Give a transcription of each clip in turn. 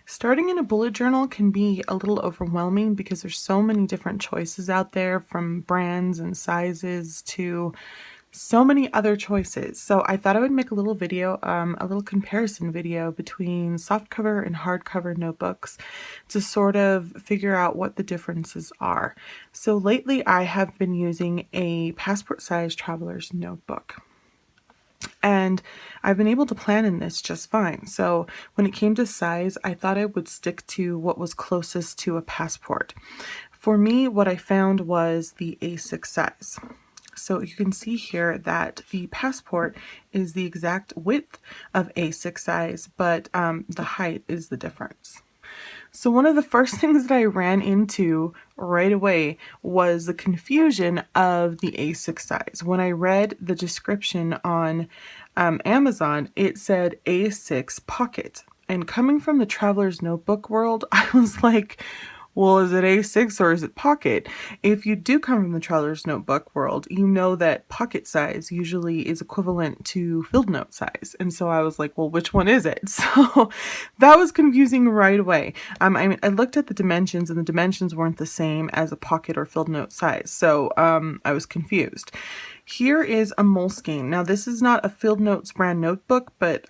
Starting in a bullet journal can be a little overwhelming because there's so many different choices out there, from brands and sizes to so many other choices. So I thought I would make a little video, a little comparison video between softcover and hardcover notebooks to sort of figure out what the differences are. So lately I have been using a passport size traveler's notebook. And I've been able to plan in this just fine. So when it came to size, I thought I would stick to what was closest to a passport. For me, what I found was the A6 size. So you can see here that the passport is the exact width of A6 size, but the height is the difference. So one of the first things that I ran into right away was the confusion of the A6 size. When I read the description on Amazon, it said A6 pocket. And coming from the traveler's notebook world, I was like, well, is it A6 or is it pocket? If you do come from the traveler's notebook world, you know that pocket size usually is equivalent to field note size. And so I was like, well, which one is it? So that was confusing right away. I looked at the dimensions and the dimensions weren't the same as a pocket or field note size. So I was confused. Here is a Moleskine. Now this is not a Field Notes brand notebook, but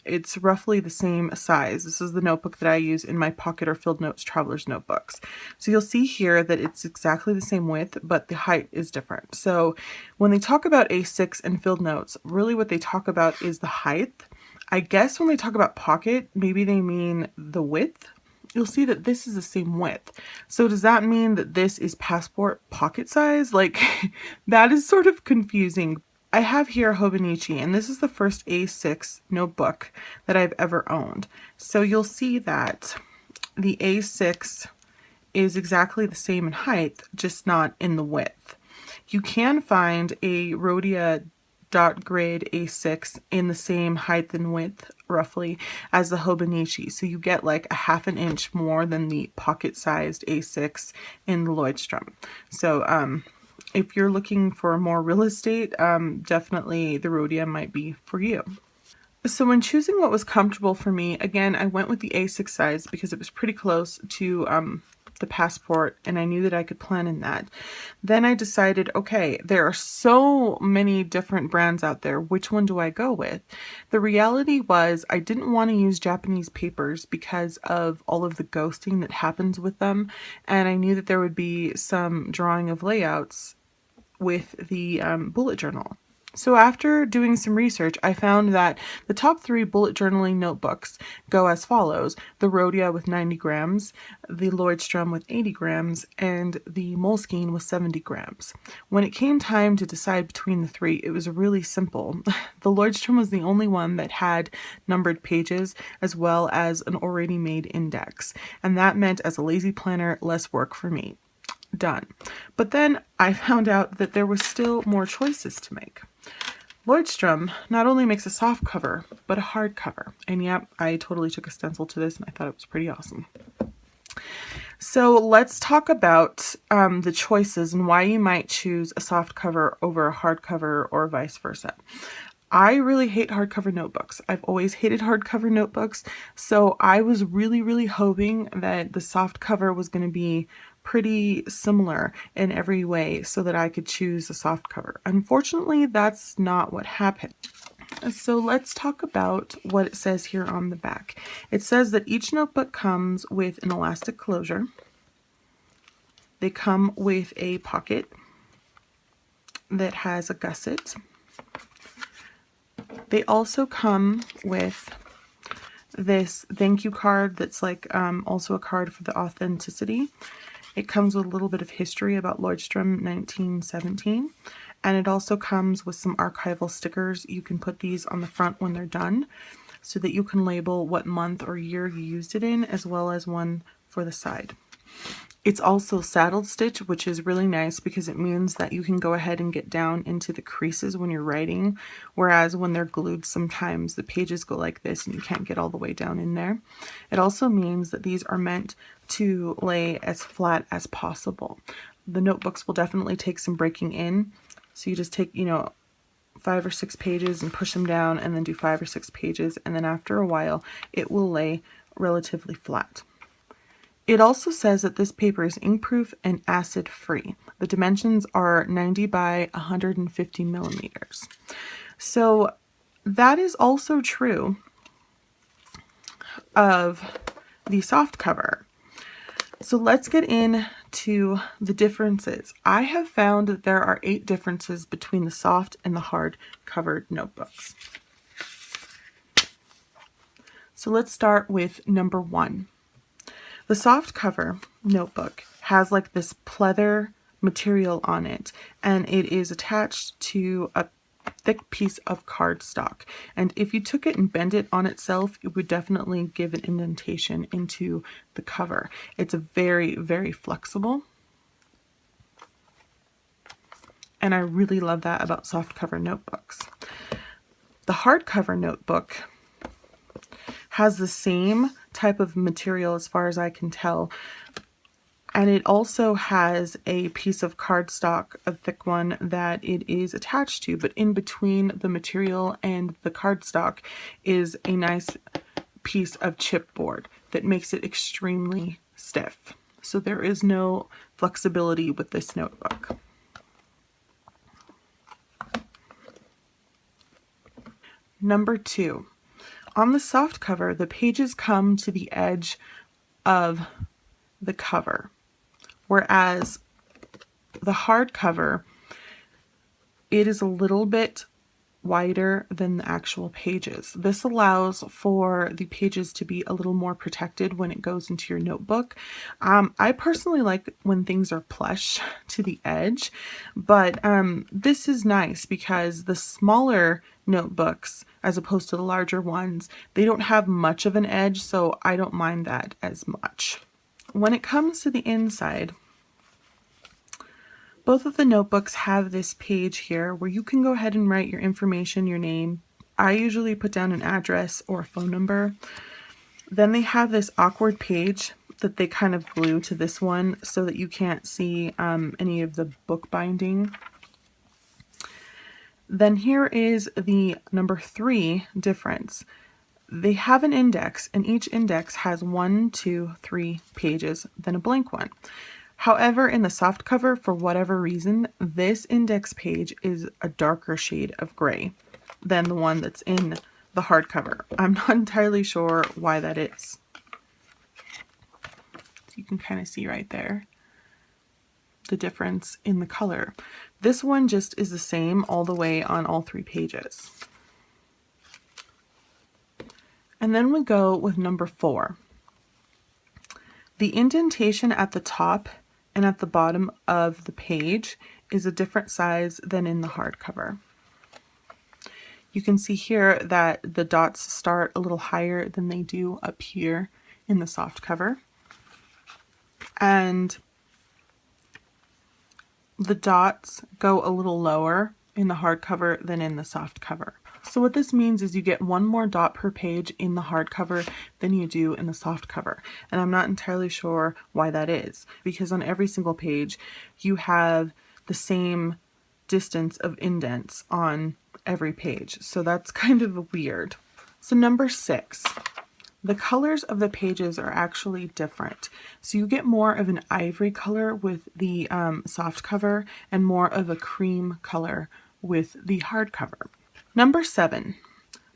it's roughly the same size. This is the notebook that I use in my Pocket or Field Notes Traveler's notebooks. So you'll see here that it's exactly the same width, but the height is different. So when they talk about A6 and Field Notes, really what they talk about is the height. I guess when they talk about Pocket, maybe they mean the width. You'll see that this is the same width. So does that mean that this is passport pocket size? Like, that is sort of confusing. I have here Hobonichi, and this is the first A6 notebook that I've ever owned. So you'll see that the A6 is exactly the same in height, just not in the width. You can find a Rhodia dot grid A6 in the same height and width roughly as the Hobonichi, so you get like a half an inch more than the pocket sized A6 in the Leuchtturm. So if you're looking for more real estate, definitely the Rhodia might be for you. So when choosing what was comfortable for me, again, I went with the A6 size because it was pretty close to the passport, and I knew that I could plan in that. Then I decided, okay, there are so many different brands out there. Which one do I go with? The reality was I didn't want to use Japanese papers because of all of the ghosting that happens with them, and I knew that there would be some drawing of layouts with the bullet journal. So after doing some research, I found that the top 3 bullet journaling notebooks go as follows: the Rhodia with 90 grams, the Leuchtturm with 80 grams, and the Moleskine with 70 grams. When it came time to decide between the 3, it was really simple. The Leuchtturm was the only one that had numbered pages as well as an already made index, and that meant as a lazy planner, less work for me. Done. But then I found out that there were still more choices to make. Leuchtturm not only makes a soft cover, but a hard cover. And yeah, I totally took a stencil to this and I thought it was pretty awesome. So let's talk about the choices and why you might choose a soft cover over a hard cover or vice versa. I really hate hardcover notebooks. I've always hated hardcover notebooks, so I was really hoping that the soft cover was going to be pretty similar in every way so that I could choose a soft cover. Unfortunately, that's not what happened. So let's talk about what it says here on the back. It says that each notebook comes with an elastic closure. They come with a pocket that has a gusset. They also come with this thank you card that's like also a card for the authenticity. It comes with a little bit of history about Leuchtturm 1917, and it also comes with some archival stickers. You can put these on the front when they're done so that you can label what month or year you used it in, as well as one for the side. It's also saddle stitch, which is really nice because it means that you can go ahead and get down into the creases when you're writing, whereas when they're glued, sometimes the pages go like this and you can't get all the way down in there. It also means that these are meant to lay as flat as possible. The notebooks will definitely take some breaking in, so you just take, 5 or 6 pages and push them down and then do 5 or 6 pages, and then after a while it will lay relatively flat. It also says that this paper is ink-proof and acid-free. The dimensions are 90 by 150 millimeters. So that is also true of the soft cover. So let's get into the differences. I have found that there are 8 differences between the soft and the hard covered notebooks. So let's start with number 1. The soft cover notebook has like this pleather material on it, and it is attached to a thick piece of cardstock. And if you took it and bent it on itself, it would definitely give an indentation into the cover. It's very, very flexible. And I really love that about soft cover notebooks. The hardcover notebook has the same type of material as far as I can tell, and it also has a piece of cardstock, a thick one, that it is attached to, but in between the material and the cardstock is a nice piece of chipboard that makes it extremely stiff. So there is no flexibility with this notebook. Number 2. On the soft cover, the pages come to the edge of the cover, whereas the hard cover, it is a little bit wider than the actual pages. This allows for the pages to be a little more protected when it goes into your notebook. I personally like when things are plush to the edge, but this is nice because the smaller notebooks, as opposed to the larger ones, they don't have much of an edge, so I don't mind that as much. When it comes to the inside, both of the notebooks have this page here where you can go ahead and write your information, your name. I usually put down an address or a phone number. Then they have this awkward page that they kind of glue to this one so that you can't see any of the book binding. Then here is the number 3 difference. They have an index, and each index has 1, 2, 3 pages, then a blank one. However, in the soft cover, for whatever reason, this index page is a darker shade of gray than the one that's in the hardcover. I'm not entirely sure why that is. You can kind of see right there the difference in the color. This one just is the same all the way on all 3 pages. And then we go with number 4. The indentation at the top and at the bottom of the page is a different size than in the hardcover. You can see here that the dots start a little higher than they do up here in the soft cover. And the dots go a little lower in the hardcover than in the soft cover. So what this means is you get 1 more dot per page in the hardcover than you do in the soft cover. And I'm not entirely sure why that is, because on every single page you have the same distance of indents on every page. So that's kind of weird. So number 6. The colors of the pages are actually different. So you get more of an ivory color with the soft cover and more of a cream color with the hardcover. Number 7.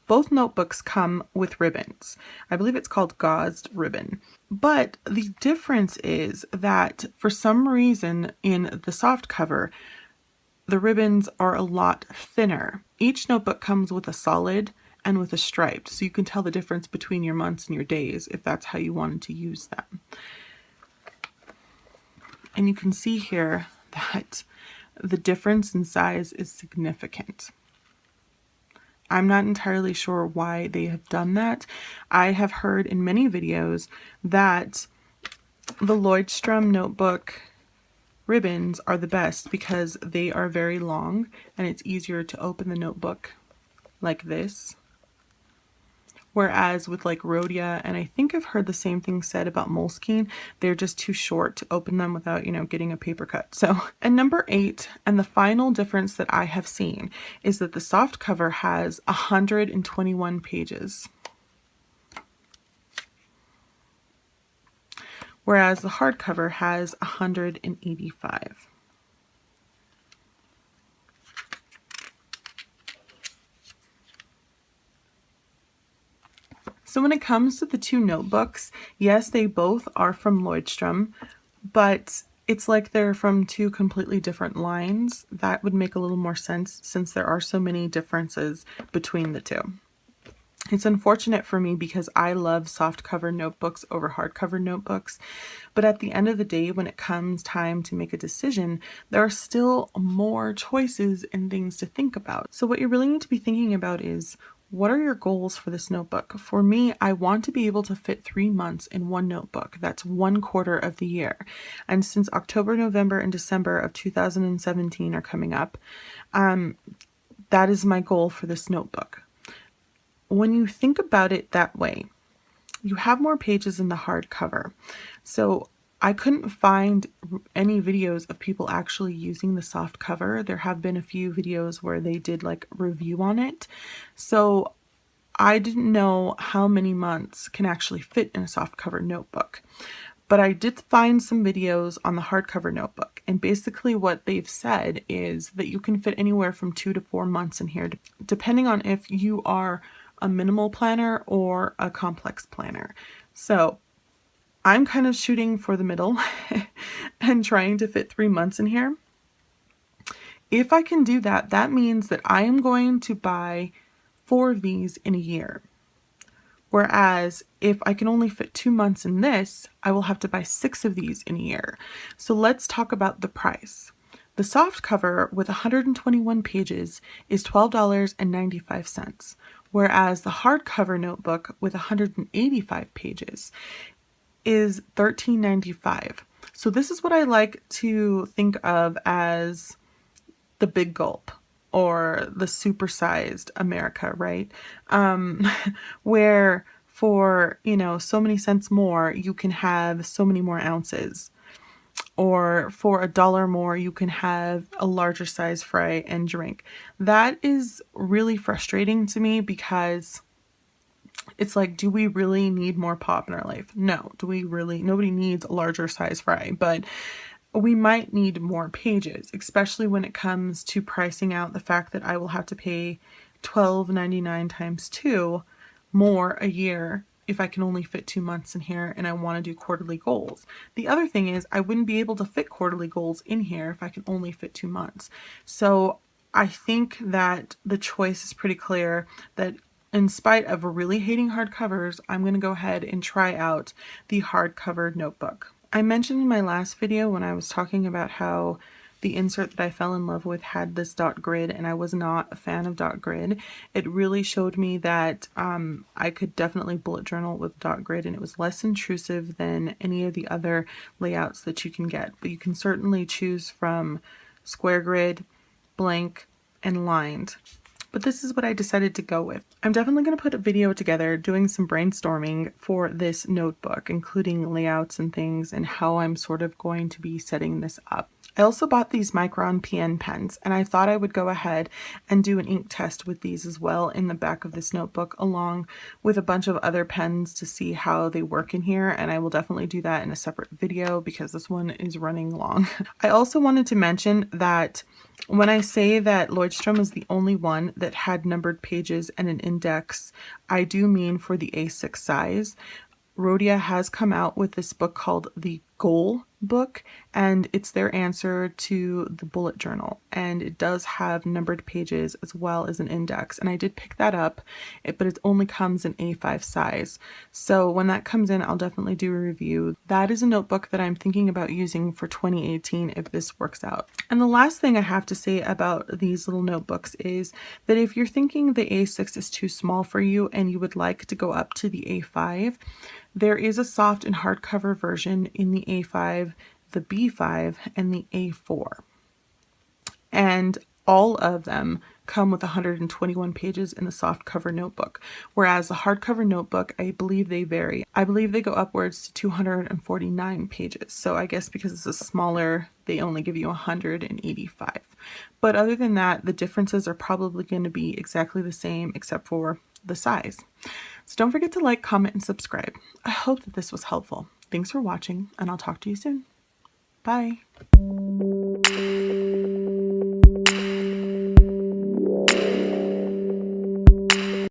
Both notebooks come with ribbons. I believe it's called gauzed ribbon. But the difference is that for some reason in the soft cover, the ribbons are a lot thinner. Each notebook comes with a solid and with a striped, so you can tell the difference between your months and your days if that's how you wanted to use them. And you can see here that the difference in size is significant. I'm not entirely sure why they have done that. I have heard in many videos that the Leuchtturm notebook ribbons are the best because they are very long and it's easier to open the notebook like this Whereas with like Rhodia, and I think I've heard the same thing said about Moleskine, they're just too short to open them without, getting a paper cut. So, and number 8, and the final difference that I have seen is that the soft cover has 121 pages, whereas the hardcover has 185. So when it comes to the two notebooks, yes, they both are from Leuchtturm, but it's like they're from two completely different lines. That would make a little more sense since there are so many differences between the two. It's unfortunate for me because I love softcover notebooks over hardcover notebooks, but at the end of the day, when it comes time to make a decision, there are still more choices and things to think about. So what you really need to be thinking about is, what are your goals for this notebook? For me, I want to be able to fit 3 months in one notebook. That's 1/4 of the year. And since October, November, and December of 2017 are coming up, that is my goal for this notebook. When you think about it that way, you have more pages in the hardcover. So I couldn't find any videos of people actually using the soft cover. There have been a few videos where they did like a review on it. So I didn't know how many months can actually fit in a soft cover notebook. But I did find some videos on the hardcover notebook, and basically what they've said is that you can fit anywhere from 2 to 4 months in here, depending on if you are a minimal planner or a complex planner. So I'm kind of shooting for the middle and trying to fit 3 months in here. If I can do that, that means that I am going to buy 4 of these in a year. Whereas if I can only fit 2 months in this, I will have to buy 6 of these in a year. So let's talk about the price. The soft cover with 121 pages is $12.95, whereas the hardcover notebook with 185 pages is $13.95. So this is what I like to think of as the big gulp, or the supersized America, right? Where for, so many cents more, you can have so many more ounces. Or for $1 more, you can have a larger size fry and drink. That is really frustrating to me because it's like, do we really need more pop in our life? No. Do we really? Nobody needs a larger size fry, but we might need more pages, especially when it comes to pricing out the fact that I will have to pay $12.99 times 2 more a year if I can only fit 2 months in here and I want to do quarterly goals. The other thing is I wouldn't be able to fit quarterly goals in here if I can only fit 2 months. So I think that the choice is pretty clear that in spite of really hating hardcovers, I'm going to go ahead and try out the hardcover notebook. I mentioned in my last video when I was talking about how the insert that I fell in love with had this dot grid and I was not a fan of dot grid. It really showed me that I could definitely bullet journal with dot grid, and it was less intrusive than any of the other layouts that you can get. But you can certainly choose from square grid, blank, and lined. But this is what I decided to go with. I'm definitely going to put a video together doing some brainstorming for this notebook, including layouts and things and how I'm sort of going to be setting this up. I also bought these Micron PN pens, and I thought I would go ahead and do an ink test with these as well in the back of this notebook, along with a bunch of other pens to see how they work in here, and I will definitely do that in a separate video because this one is running long. I also wanted to mention that when I say that Leuchtturm is the only one that had numbered pages and an index, I do mean for the A6 size. Rhodia has come out with this book called the Goal Book, and it's their answer to the bullet journal, and it does have numbered pages as well as an index, and I did pick that up, but it only comes in A5 size. So when that comes in, I'll definitely do a review. That is a notebook that I'm thinking about using for 2018 if this works out. And the last thing I have to say about these little notebooks is that if you're thinking the A6 is too small for you and you would like to go up to the A5, there is a soft and hardcover version in the A5, the B5, and the A4. And all of them come with 121 pages in the soft cover notebook, whereas the hardcover notebook, I believe they vary. I believe they go upwards to 249 pages. So I guess because it's a smaller, they only give you 185. But other than that, the differences are probably going to be exactly the same except for the size. So don't forget to like, comment, and subscribe. I hope that this was helpful. Thanks for watching, and I'll talk to you soon. Bye.